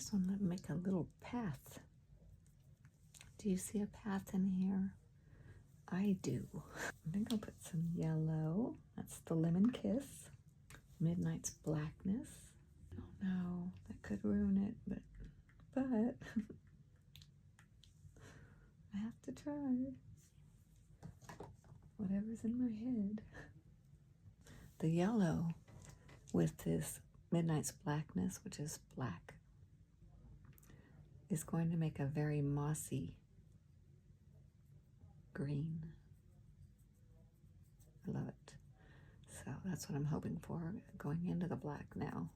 just want to make a little path. Do you see a path in here? I do. I think I'll put some yellow. That's the Lemon Kiss. Midnight's Blackness. Oh no, that could ruin it, but I have to try. Whatever's in my head. The yellow with this Midnight's Blackness, which is black, is going to make a very mossy green. I love it. So that's what I'm hoping for, going into the black now.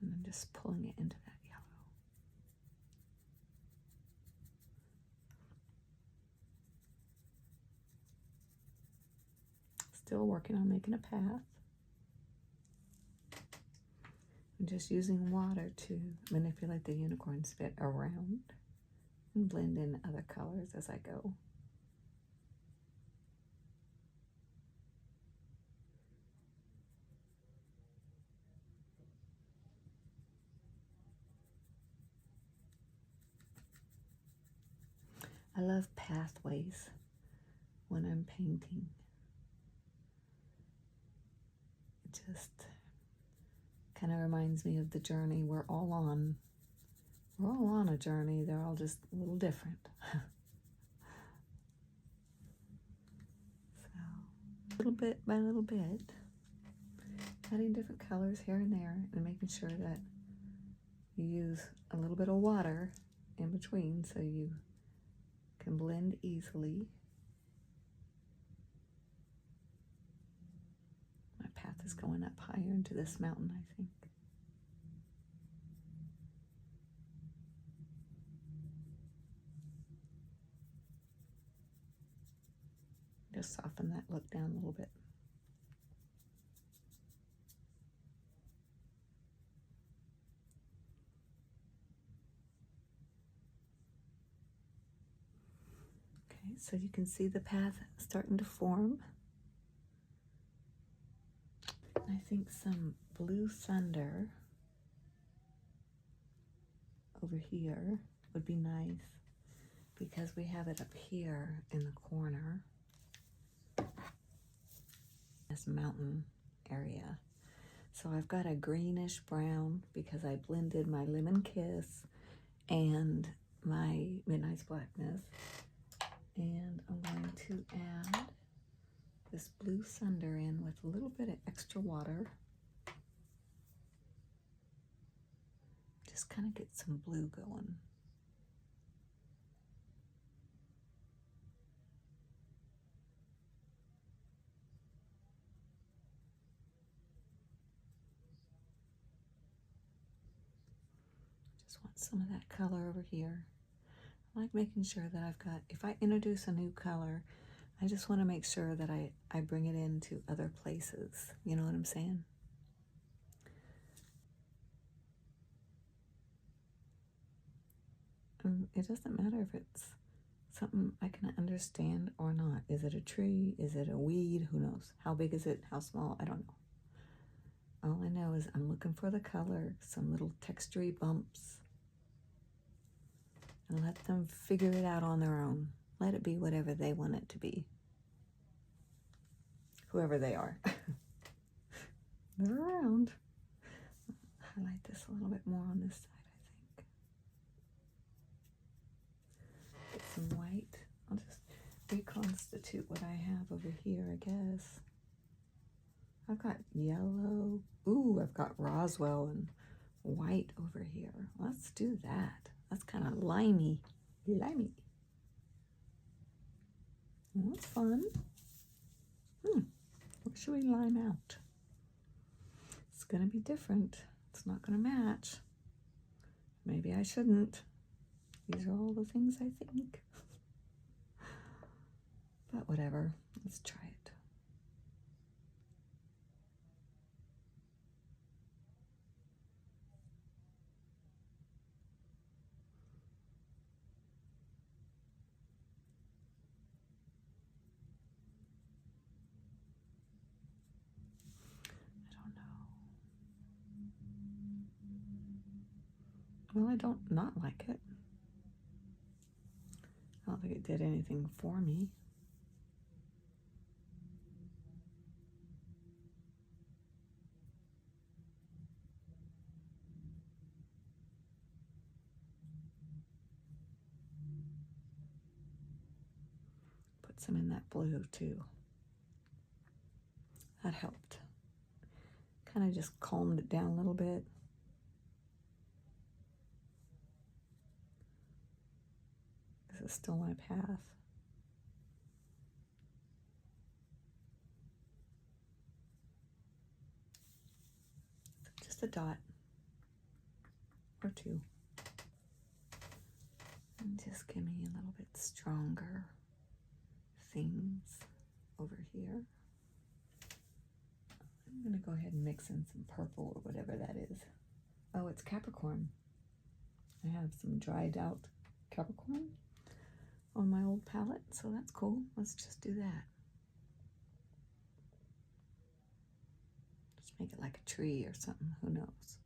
And I'm just pulling it into that yellow. Still working on making a path. I'm just using water to manipulate the unicorn spit around and blend in other colors as I go. I love pathways when I'm painting. It just kind of reminds me of the journey we're all on. We're all on a journey. They're all just a little different. So, little bit by little bit, adding different colors here and there and making sure that you use a little bit of water in between so you can blend easily. My path is going up higher into this mountain, I think. Just soften that look down a little bit. Okay, so you can see the path starting to form. I think some blue thunder over here would be nice because we have it up here in the corner. This mountain area. So I've got a greenish brown because I blended my Lemon Kiss and my Midnight's Blackness. And I'm going to add this blue thunder in with a little bit of extra water. Just kind of get some blue going. Just want some of that color over here. I like making sure that I've got, if I introduce a new color, I just want to make sure that I bring it into other places. You know what I'm saying? It doesn't matter if it's something I can understand or not. Is it a tree? Is it a weed? Who knows? How big is it? How small? I don't know. All I know is I'm looking for the color, some little textury bumps, and let them figure it out on their own. Let it be whatever they want it to be. Whoever they are. They're around. Highlight this a little bit more on this side, I think. Get some white. I'll just reconstitute what I have over here, I guess. I've got yellow. Ooh, I've got Roswell and white over here. Let's do that. That's kind of limey. Limey. Well, that's fun. What should we lime out? It's going to be different. It's not going to match. Maybe I shouldn't. These are all the things I think. But whatever. Let's try it. Well, I don't not like it. I don't think it did anything for me. Put some in that blue too. That helped. Kind of just calmed it down a little bit. This is still my path. Just a dot or two. And just give me a little bit stronger things over here. I'm going to go ahead and mix in some purple or whatever that is. Oh, it's Capricorn. I have some dried out Capricorn on my old palette, so that's cool. Let's just do that. Just make it like a tree or something, who knows.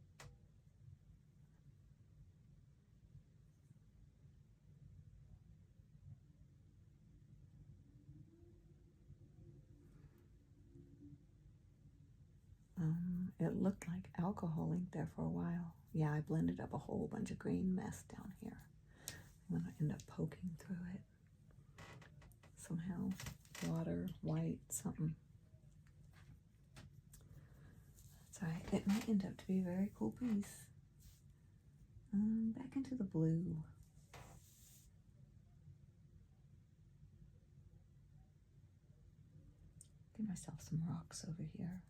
It looked like alcohol ink there for a while. Yeah, I blended up a whole bunch of green mess down here. I'm gonna end up poking through it somehow. Water, white, something. That's all right. It might end up to be a very cool piece. Back into the blue. Give myself some rocks over here.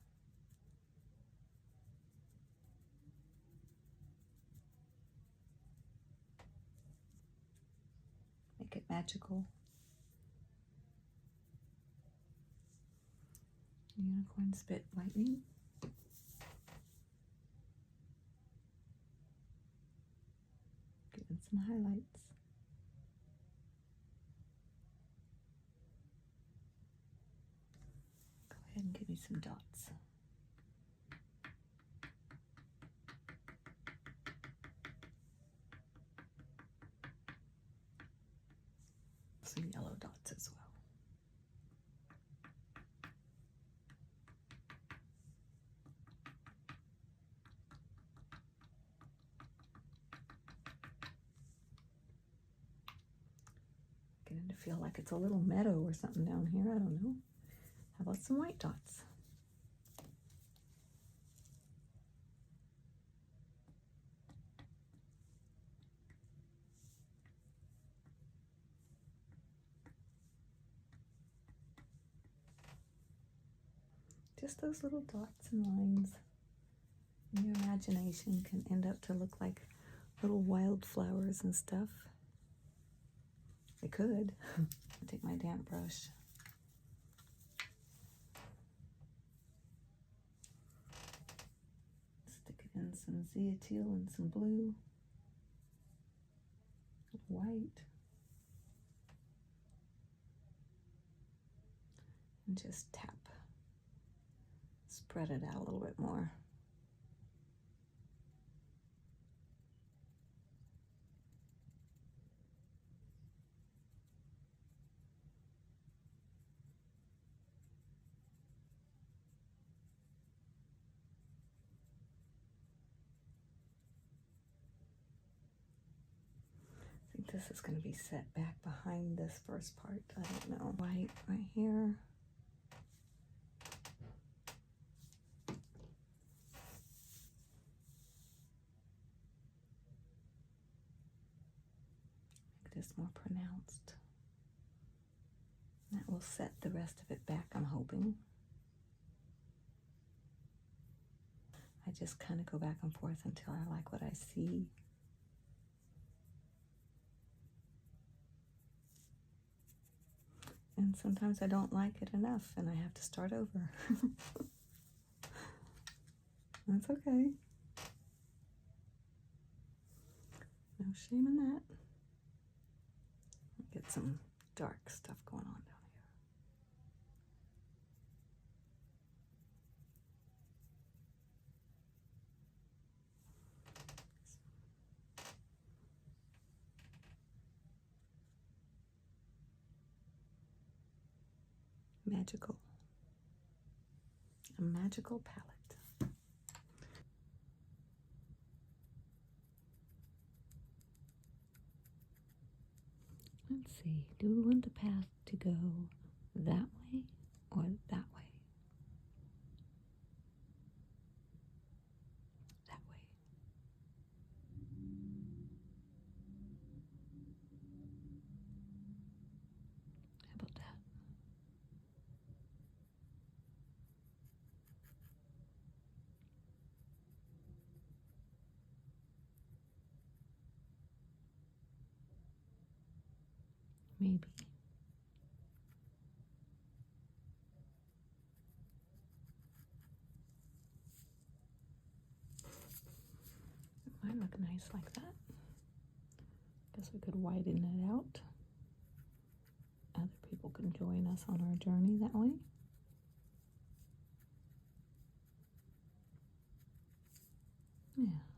Make it magical. Unicorn spit lightning. Give it some highlights. Go ahead and give me some dots. Some yellow dots as well. Getting to feel like it's a little meadow or something down here. I don't know. How about some white dots? Just those little dots and lines in your imagination can end up to look like little wildflowers and stuff. They could. I'll take my damp brush. Stick it in some zeateal and some blue. White. And just tap. Spread it out a little bit more. I think this is going to be set back behind this first part. I don't know. White right here. Make this more pronounced. That will set the rest of it back, I'm hoping. I just kind of go back and forth until I like what I see. And sometimes I don't like it enough and I have to start over. That's okay. No shame in that. Get some dark stuff going on down here. magical. A magical palette. Let's see, do we want the path to go that way or that way? That way. How about that? Maybe. It might look nice like that. Guess we could widen it out. Other people can join us on our journey that way. Yeah.